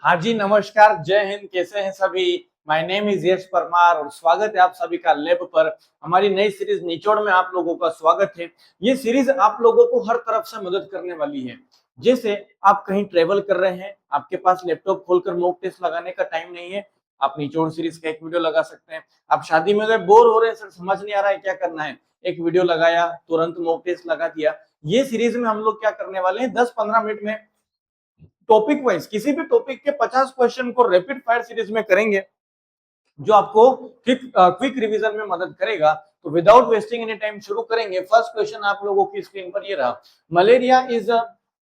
हाँ जी, नमस्कार, जय हिंद। कैसे हैं सभी? माय नेम इज यश परमार और स्वागत है आप सभी का लैब पर। हमारी नई सीरीज निचोड़ में आप लोगों का स्वागत है। ये सीरीज आप लोगों को हर तरफ से मदद करने वाली है। जैसे आप कहीं ट्रेवल कर रहे हैं, आपके पास लैपटॉप खोलकर मॉक टेस्ट लगाने का टाइम नहीं है, आप निचोड़ सीरीज का एक वीडियो लगा सकते हैं। आप शादी में गए, बोर हो रहे हैं, सर समझ नहीं आ रहा है क्या करना है, एक वीडियो लगाया, तुरंत मॉक टेस्ट लगा दिया। ये सीरीज में हम लोग क्या करने वाले हैं, 10-15 मिनट में टॉपिक वाइज किसी भी टॉपिक के 50 क्वेश्चन को रैपिड फायर सीरीज में करेंगे, जो आपको क्विक रिवीजन में मदद करेगा। तो विदाउट वेस्टिंग एनी टाइम शुरू करेंगे। फर्स्ट क्वेश्चन आप लोगों की स्क्रीन पर ये रहा, malaria is a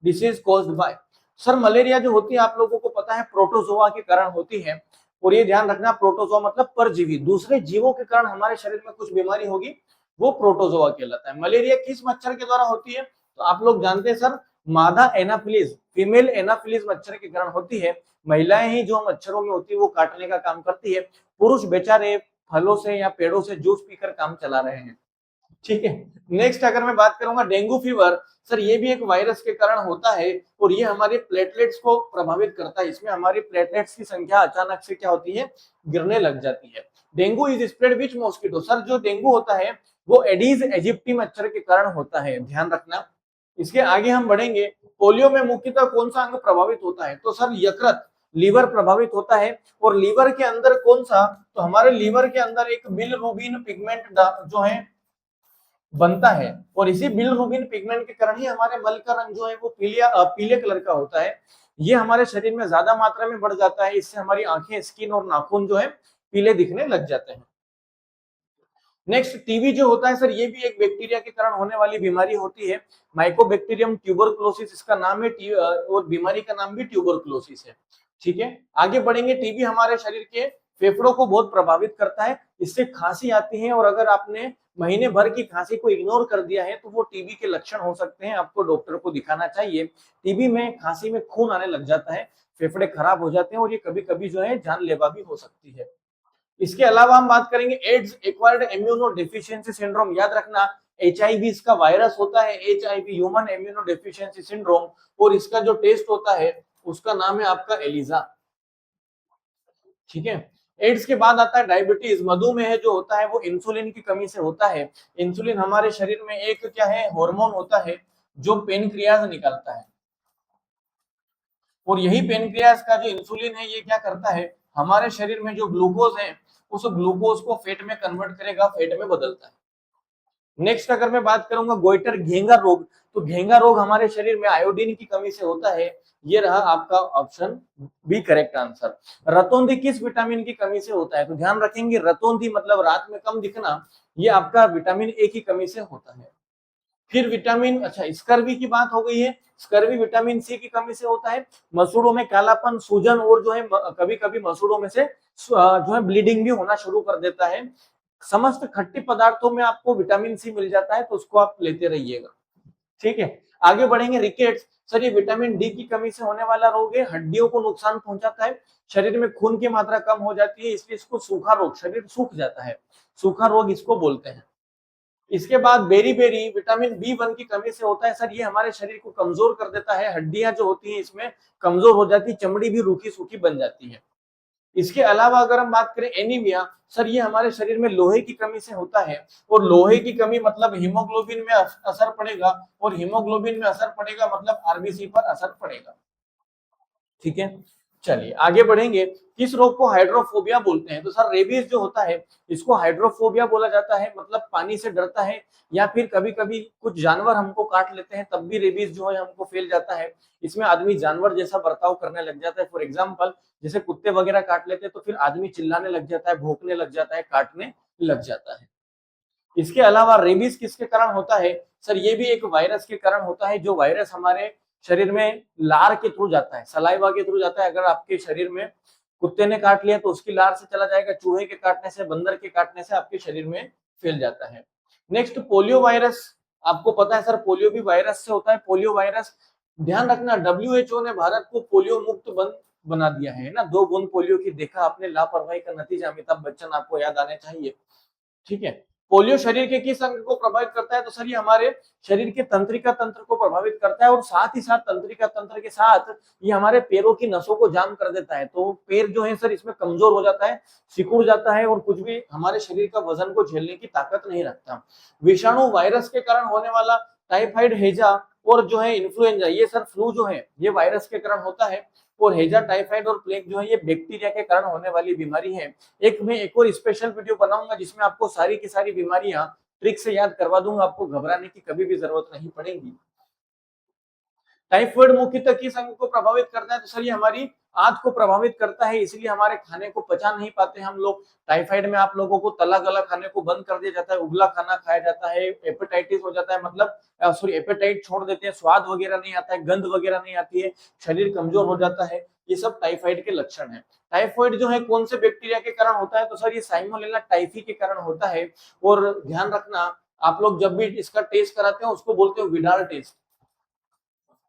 disease caused by. Sir malaria जो होती है आप लोगों को पता है प्रोटोजोआ के कारण होती है। और ये ध्यान रखना, प्रोटोजोआ मतलब परजीवी, दूसरे जीवों के कारण हमारे शरीर में कुछ बीमारी होगी, वो प्रोटोजोआ कहलाता है। मलेरिया किस मच्छर के द्वारा होती है? तो आप लोग जानते हैं सर, मादा एनाफिलीज, फीमेल एनाफिलीज मच्छर के कारण होती है। महिलाएं ही जो मच्छरों में होती है वो काटने का काम करती है। पुरुष बेचारे फलों से या पेड़ों से जूस पीकर काम चला रहे हैं। ठीक है। नेक्स्ट अगर मैं बात करूंगा डेंगू फीवर, सर ये भी एक वायरस के कारण होता है और ये हमारे प्लेटलेट्स को प्रभावित करता है। इसमें हमारी प्लेटलेट्स की संख्या अचानक से क्या होती है, गिरने लग जाती है। Dengue is spread which mosquito. Sir जो डेंगू होता है वो एडीज एजिप्टी मच्छर के कारण होता है, ध्यान रखना। इसके आगे हम बढ़ेंगे, पोलियो में मुख्यतः कौन सा अंग प्रभावित होता है? तो सर यकृत, लीवर प्रभावित होता है। और लीवर के अंदर कौन सा? तो हमारे लीवर के अंदर एक बिलरुबिन पिगमेंट जो है बनता है, और इसी बिलरुबिन पिगमेंट के कारण ही हमारे मल का रंग जो है वो पीले कलर का होता है। ये हमारे शरीर में ज्यादा मात्रा में बढ़ जाता है, इससे हमारी आंखें, स्किन और नाखून जो है पीले दिखने लग जाते हैं। नेक्स्ट टीबी जो होता है सर, ये भी एक बैक्टीरिया के कारण होने वाली बीमारी होती है। माइकोबैक्टीरियम ट्यूबरकुलोसिस इसका नाम है, और बीमारी का नाम भी ट्यूबरकुलोसिस है। ठीक है, आगे बढ़ेंगे। टीबी हमारे शरीर के फेफड़ों को बहुत प्रभावित करता है, इससे खांसी आती है, और अगर आपने महीने भर की खांसी को इग्नोर कर दिया है तो वो टीबी के लक्षण हो सकते हैं, आपको डॉक्टर को दिखाना चाहिए। टीबी में खांसी में खून आने लग जाता है, फेफड़े खराब हो जाते हैं, और ये कभी कभी जो है जानलेवा भी हो सकती है। इसके अलावा हम बात करेंगे AIDS, acquired immuno deficiency syndrome. याद रखना, एचआईवी इसका वायरस होता है, HIV human immuno deficiency syndrome, और इसका जो टेस्ट होता है उसका नाम है आपका एलिजा। ठीक है। एड्स के बाद आता है डायबिटीज, मधुमेह जो होता है वो इंसुलिन की कमी से होता है। इंसुलिन हमारे शरीर में एक क्या है, हार्मोन होता है जो पेनक्रियाज निकालता है, और यही पेनक्रियाज का जो इंसुलिन है ये क्या करता है, हमारे शरीर में जो ग्लूकोज है उस ग्लूकोज को फैट में कन्वर्ट करेगा, फैट में बदलता है। नेक्स्ट अगर मैं बात करूंगा गोइटर, घेंगा रोग, तो घेंगा रोग हमारे शरीर में आयोडीन की कमी से होता है। ये रहा आपका ऑप्शन बी करेक्ट आंसर। रतौंधी किस विटामिन की कमी से होता है? तो ध्यान रखेंगे, रतौंधी मतलब रात में कम दिखना, ये आपका विटामिन ए की कमी से होता है। फिर विटामिन, अच्छा स्कर्वी की बात हो गई है, स्कर्वी विटामिन सी की कमी से होता है। मसूड़ों में कालापन, सूजन, और जो है कभी कभी मसूड़ों में से जो है ब्लीडिंग भी होना शुरू कर देता है। समस्त खट्टे पदार्थों में आपको विटामिन सी मिल जाता है, तो उसको आप लेते रहिएगा। ठीक है, आगे बढ़ेंगे। रिकेट्स, सर ये विटामिन डी की कमी से होने वाला रोग है, हड्डियों को नुकसान पहुंचाता है, शरीर में खून की मात्रा कम हो जाती है, इसलिए इसको सूखा रोग, शरीर सूख जाता है, सूखा रोग इसको बोलते हैं। इसके बाद बेरी बेरी, विटामिन बी 1 की कमी से होता है। सर ये हमारे शरीर को कमजोर कर देता है, हड्डियां जो होती हैं इसमें कमजोर हो जाती है, चमड़ी भी रूखी सूखी बन जाती है। इसके अलावा अगर हम बात करें एनीमिया, सर ये हमारे शरीर में लोहे की कमी से होता है, और लोहे की कमी मतलब हीमोग्लोबिन में असर पड़ेगा, और हीमोग्लोबिन में असर पड़ेगा मतलब आरबीसी पर असर पड़ेगा। ठीक है, चलिए आगे बढ़ेंगे। किस रोग को हाइड्रोफोबिया बोलते हैं? तो सर रेबीज जो होता है इसको हाइड्रोफोबिया बोला जाता है, मतलब पानी से डरता है, या फिर कभी कभी कुछ जानवर हमको काट लेते हैं तब भी रेबीज जो है हमको फैल जाता है। इसमें आदमी जानवर जैसा बर्ताव करने लग जाता है। फॉर एग्जाम्पल, जैसे कुत्ते वगैरह काट लेते हैं तो फिर आदमी चिल्लाने लग जाता है, भौंकने लग जाता है, काटने लग जाता है। इसके अलावा रेबीज किसके कारण होता है? सर ये भी एक वायरस के कारण होता है, जो वायरस हमारे शरीर में लार के थ्रू जाता है, सलाइवा के थ्रू जाता है। अगर आपके शरीर में कुत्ते ने काट लिया तो उसकी लार से चला जाएगा, चूहे के काटने से, बंदर के काटने से आपके शरीर में फैल जाता है। नेक्स्ट पोलियो वायरस, आपको पता है सर पोलियो भी वायरस से होता है। पोलियो वायरस, ध्यान रखना, डब्ल्यूएचओ ने भारत को पोलियो मुक्त बना दिया है ना। 2 बूंद पोलियो की देखा आपने, लापरवाही का नतीजा, अमिताभ बच्चन आपको याद आने चाहिए। ठीक है, पोलियो शरीर के किस अंग को प्रभावित करता है? तो सर ये हमारे शरीर के तंत्रिका तंत्र को प्रभावित करता है और साथ ही साथ तंत्रिका तंत्र के साथ ये हमारे पैरों की नसों को जाम कर देता है। तो पैर जो है सर इसमें कमजोर हो जाता है, सिकुड़ जाता है और कुछ भी हमारे शरीर का वजन को झेलने की ताकत नहीं रखता। विषाणु वायरस के कारण होने वाला टाइफाइड, हैजा और जो है इन्फ्लुएंजा, ये सर फ्लू जो है ये वायरस के कारण होता है और हैजा, टाइफाइड और प्लेग जो है ये बैक्टीरिया के कारण होने वाली बीमारी है। मैं एक और स्पेशल वीडियो बनाऊंगा जिसमें आपको सारी की सारी बीमारियां ट्रिक से याद करवा दूंगा, आपको घबराने की कभी भी जरूरत नहीं पड़ेगी। टाइफाइड मुख्यतः किस अंग को प्रभावित करता है? तो सर ये हमारी आंत को प्रभावित करता है, इसलिए हमारे खाने को पचा नहीं पाते हम लोग। टाइफाइड में आप लोगों को तला गला खाने को बंद कर दिया जाता है, उबला खाना खाया जाता है, हेपेटाइटिस हो जाता है, मतलब सॉरी हेपेटाइट छोड़ देते हैं, स्वाद वगैरह नहीं आता है, गंध वगैरह नहीं आती है, शरीर कमजोर हो जाता है। ये सब टाइफाइड के लक्षण है। टाइफाइड जो है कौन से बैक्टीरिया के कारण होता है? तो सर ये साइमोनेला टाइफी के कारण होता है। और ध्यान रखना, आप लोग जब भी इसका टेस्ट कराते हैं उसको बोलते हो विडाल टेस्ट,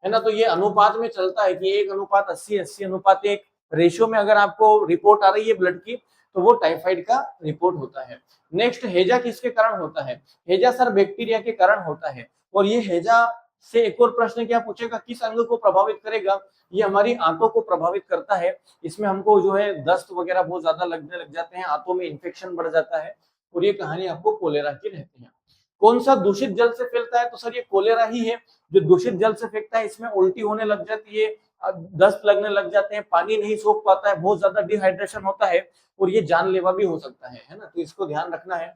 है ना। तो ये अनुपात में चलता है कि 1:80, 80:1 रेशियो में अगर आपको रिपोर्ट आ रही है ब्लड की तो वो टाइफाइड का रिपोर्ट होता है। नेक्स्ट, हैजा किसके कारण होता है? हैजा सर बैक्टीरिया के कारण होता है। और ये हैजा से एक और प्रश्न क्या पूछेगा, किस अंग को प्रभावित करेगा? ये हमारी आंतों को प्रभावित करता है। इसमें हमको जो है दस्त वगैरह बहुत ज्यादा लगने लग जाते हैं, आंतों में इन्फेक्शन बढ़ जाता है और ये कहानी आपको कोलेरा की रहती है। कौन सा दूषित जल से फैलता है? तो सर ये कोलेरा ही है जो दूषित जल से फेंकता है। इसमें उल्टी होने लग जाती है, दस्त लगने लग जाते हैं, पानी नहीं सोख पाता है, बहुत ज्यादा डिहाइड्रेशन होता है और ये जानलेवा भी हो सकता है ना। तो इसको ध्यान रखना है।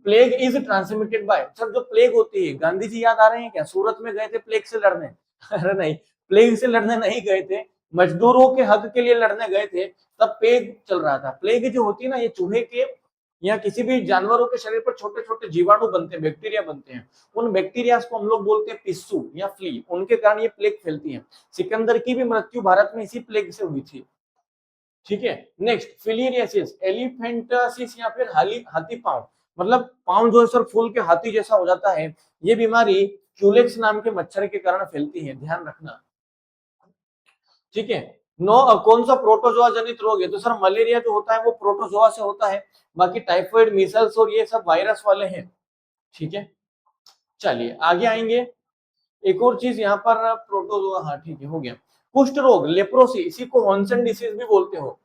Plague is transmitted by, sir जो प्लेग होती है, गांधी जी याद आ रहे हैं क्या? सूरत में गए थे प्लेग से लड़ने अरे नहीं, प्लेग से लड़ने नहीं गए थे, मजदूरों के हक के लिए लड़ने गए थे, तब प्लेग चल रहा था। प्लेग जो होती है ना, ये चूहे के या किसी भी जानवरों के शरीर पर छोटे छोटे जीवाणु बनते हैं, बैक्टीरिया बनते हैं। उन बैक्टीरिया को हम लोग बोलते हैं पिस्सू या फ्ली, उनके कारण ये प्लेग फैलती है। सिकंदर की भी मृत्यु भारत में इसी प्लेग से हुई थी। ठीक है। नेक्स्ट, फिलियरियासिस, एलिफेंटासिस या फिर हाथी पांव, मतलब पांव जो है सर फूल के हाथी जैसा हो जाता है। ये बीमारी क्यूलेक्स नाम के मच्छर के कारण फैलती है, ध्यान रखना। ठीक है। कौन सा प्रोटोजोआ जनित रोग है? तो सर मलेरिया जो होता है वो प्रोटोजोआ से होता है, बाकी टाइफाइड, मीसल्स और ये सब वायरस वाले हैं। ठीक है, चलिए आगे आएंगे। एक और चीज यहाँ पर प्रोटोजोआ, हाँ ठीक है, हो गया। कुष्ठ रोग, लेप्रोसी, इसी को हॉन्सन डिसीज भी बोलते हो।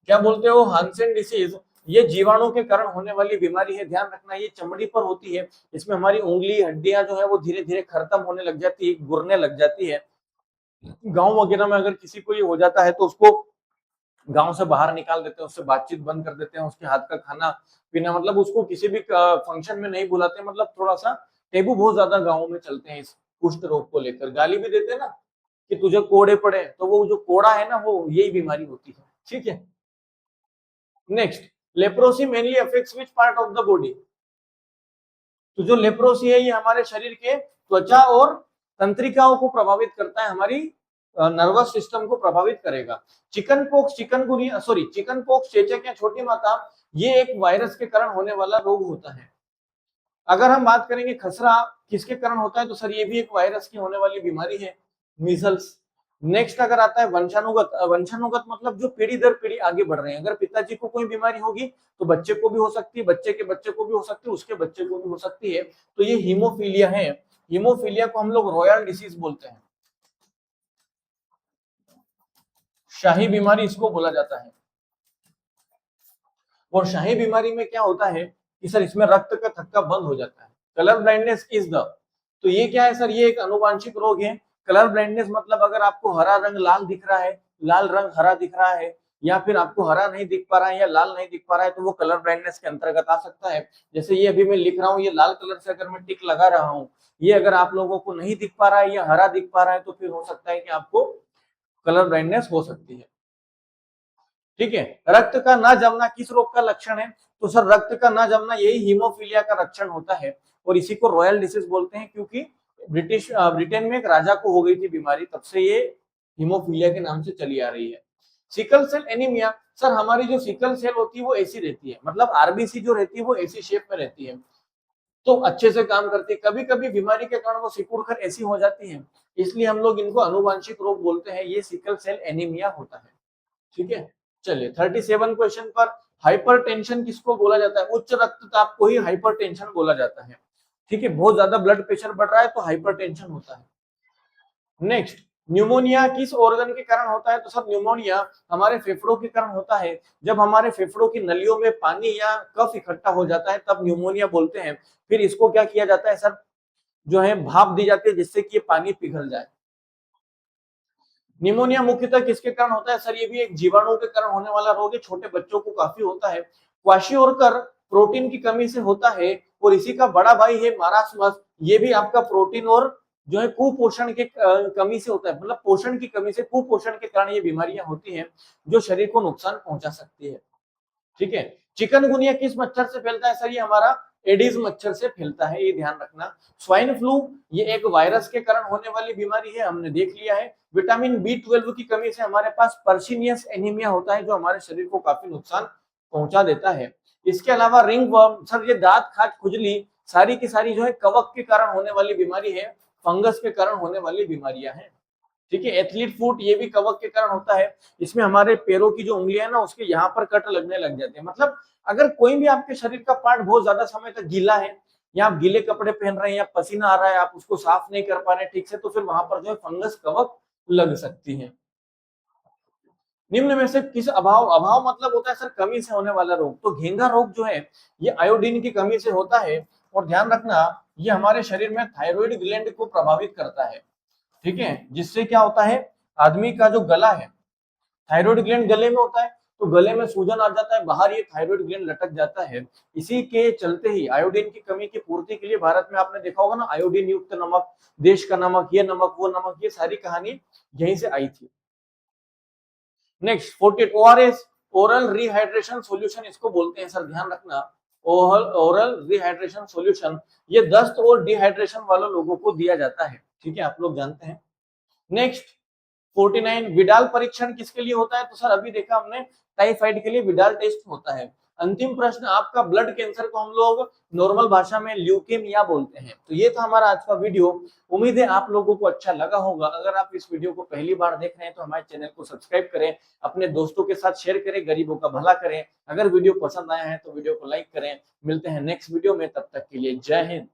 क्या बोलते हो? हांसेन डिसीज। ये जीवाणु के कारण होने वाली बीमारी है, ध्यान रखना। ये चमड़ी पर होती है, इसमें हमारी उंगली, हड्डियां जो है वो धीरे धीरे खत्म होने लग जाती है, गुरने लग जाती है। गांव वगैरह में अगर किसी को ये हो जाता है तो उसको गांव से बाहर निकाल देते हैं, उससे बातचीत बंद कर देते हैं, उसके हाथ का खाना पीना, मतलब उसको किसी भी फंक्शन में नहीं बुलाते, मतलब थोड़ा सा टेबू बहुत ज्यादा गाँव में चलते हैं इस कुष्ठ रोग को लेकर। गाली भी देते हैं ना कि तुझे कोड़े पड़े, तो वो जो कोड़ा है ना वो यही बीमारी होती है। ठीक है। Next, leprosy mainly affects which part of the body? तो जो लेप्रोसी है ये हमारे शरीर के त्वचा और तंत्रिकाओं को प्रभावित करता है, हमारी नर्वस सिस्टम को प्रभावित करेगा। Chicken pox, chikungunya, sorry chicken pox, चेचक या छोटी माता, ये एक वायरस के कारण होने वाला रोग होता है। अगर हम बात करेंगे खसरा किसके कारण होता है? तो सर ये भी एक वायरस की होने वाली बीमारी है, मीजल्स। नेक्स्ट अगर आता है वंशानुगत, वंशानुगत मतलब जो पीढ़ी दर पीढ़ी आगे बढ़ रहे हैं। अगर पिताजी को कोई बीमारी होगी तो बच्चे को भी हो सकती है, बच्चे के बच्चे को भी हो सकती है, उसके बच्चे को भी हो सकती है। तो ये हीमोफीलिया है। हीमोफीलिया को हम लोग रॉयल डिसीज बोलते हैं, शाही बीमारी इसको बोला जाता है। और शाही बीमारी में क्या होता है कि सर इसमें रक्त का थक्का बंद हो जाता है। कलर ब्लाइंडनेस इज द, तो ये क्या है सर? ये एक अनुवांशिक रोग है। कलर ब्लाइंडनेस मतलब अगर आपको हरा रंग लाल दिख रहा है, लाल रंग हरा दिख रहा है, या फिर आपको हरा नहीं दिख पा रहा है या लाल नहीं दिख पा रहा है, तो वो कलर ब्लाइंडनेस के अंतर्गत आ सकता है। जैसे ये अभी मैं लिख रहा हूँ, ये लाल कलर से अगर मैं टिक लगा रहा हूँ, ये अगर आप लोगों को नहीं दिख पा रहा है या हरा दिख पा रहा है, तो फिर हो सकता है कि आपको कलर ब्लाइंडनेस हो सकती है। ठीक है। रक्त का ना जमना किस रोग का लक्षण है? तो सर रक्त का ना जमना यही हीमोफीलिया का लक्षण होता है और इसी को रॉयल डिसीज बोलते हैं, क्योंकि ब्रिटेन में एक राजा को हो गई थी बीमारी, तब से ये हीमोफीलिया के नाम से चली आ रही है। सिकल सेल एनीमिया, सर हमारी जो सिकल सेल होती है वो ऐसी रहती है, मतलब आरबीसी जो रहती है वो ऐसी शेप में रहती है, तो अच्छे से काम करती है। कभी कभी बीमारी के कारण वो सिकुड़ कर ऐसी हो जाती है, इसलिए हम लोग इनको अनुवांशिक रोग बोलते हैं। ये सिकल सेल एनीमिया होता है। ठीक है। चलिए 37 क्वेश्चन पर हाइपरटेंशन किसको बोला जाता है? उच्च रक्तचाप को ही हाइपरटेंशन बोला जाता है। ठीक है, बहुत ज्यादा ब्लड प्रेशर बढ़ रहा है तो हाइपरटेंशन होता है। नेक्स्ट, न्यूमोनिया किस ऑर्गन के कारण होता है? तो सर न्यूमोनिया हमारे फेफड़ों के कारण होता है। जब हमारे फेफड़ों की नलियों में पानी या कफ इकट्ठा हो जाता है तब न्यूमोनिया बोलते हैं। फिर इसको क्या किया जाता है सर, जो है भाप दी जाती है जिससे कि ये पानी पिघल जाए। निमोनिया मुख्यतः किसके कारण होता है? सर ये भी एक जीवाणु के कारण होने वाला रोग है, छोटे बच्चों को काफी होता है। क्वाशियोरकर प्रोटीन की कमी से होता है और इसी का बड़ा भाई है मारास्मस, ये भी आपका प्रोटीन और जो है कुपोषण के कमी से होता है, मतलब पोषण की कमी से, कुपोषण के कारण ये बीमारियां होती हैं जो शरीर को नुकसान पहुंचा सकती है। ठीक है, चिकनगुनिया किस मच्छर से फैलता है? सर ये हमारा एडिस मच्छर से फैलता है, ये ध्यान रखना। स्वाइन फ्लू ये एक वायरस के कारण होने वाली बीमारी है, हमने देख लिया है। विटामिन B12 की कमी से हमारे पास पर्सिनियस एनीमिया होता है जो हमारे शरीर को काफी नुकसान पहुंचा देता है। इसके अलावा रिंग वर्म, सर ये दांत खाज खुजली सारी की सारी जो है कवक के कारण होने वाली बीमारी है, फंगस के कारण होने वाली बीमारियां हैं। ठीक है, एथलीट फुट ये भी कवक के कारण होता है। इसमें हमारे पैरों की जो उंगलियां ना उसके यहाँ पर कट लगने लग जाते हैं। मतलब अगर कोई भी आपके शरीर का पार्ट बहुत ज्यादा समय तक गीला है या आप गीले कपड़े पहन रहे हैं या पसीना आ रहा है, आप उसको साफ नहीं कर पा रहे ठीक से, तो फिर वहां पर जो है फंगस कवक लग सकती है। निम्न में से किस अभाव, अभाव मतलब होता है सर कमी से होने वाला रोग, तो घेंगा रोग जो है ये आयोडीन की कमी से होता है। और ध्यान रखना ये हमारे शरीर में थायराइड ग्लैंड को प्रभावित करता है। ठीक है, जिससे क्या होता है, आदमी का जो गला है, थायराइड ग्लैंड गले में होता है तो गले में सूजन आ जाता है, बाहर ये थायराइड ग्लैंड लटक जाता है। इसी के चलते ही आयोडीन की कमी की पूर्ति के लिए भारत में आपने देखा होगा ना, आयोडीन युक्त नमक, देश का नमक, ये नमक वो नमक, ये सारी कहानी यहीं से आई थी। Next 48 ORS, oral rehydration solution इसको बोलते हैं सर, ध्यान रखना। ओरल रिहाइड्रेशन सॉल्यूशन ये दस्त और डिहाइड्रेशन वालों लोगों को दिया जाता है। ठीक है, आप लोग जानते हैं। नेक्स्ट 49 विडाल परीक्षण किसके लिए होता है? तो सर अभी देखा हमने टाइफाइड के लिए विडाल टेस्ट होता है। अंतिम प्रश्न आपका, ब्लड कैंसर को हम लोग नॉर्मल भाषा में ल्यूकेमिया बोलते हैं। तो ये था हमारा आज का वीडियो, उम्मीद है आप लोगों को अच्छा लगा होगा। अगर आप इस वीडियो को पहली बार देख रहे हैं तो हमारे चैनल को सब्सक्राइब करें, अपने दोस्तों के साथ शेयर करें, गरीबों का भला करें। अगर वीडियो पसंद आया है तो वीडियो को लाइक करें। मिलते हैं नेक्स्ट वीडियो में, तब तक के लिए जय हिंद।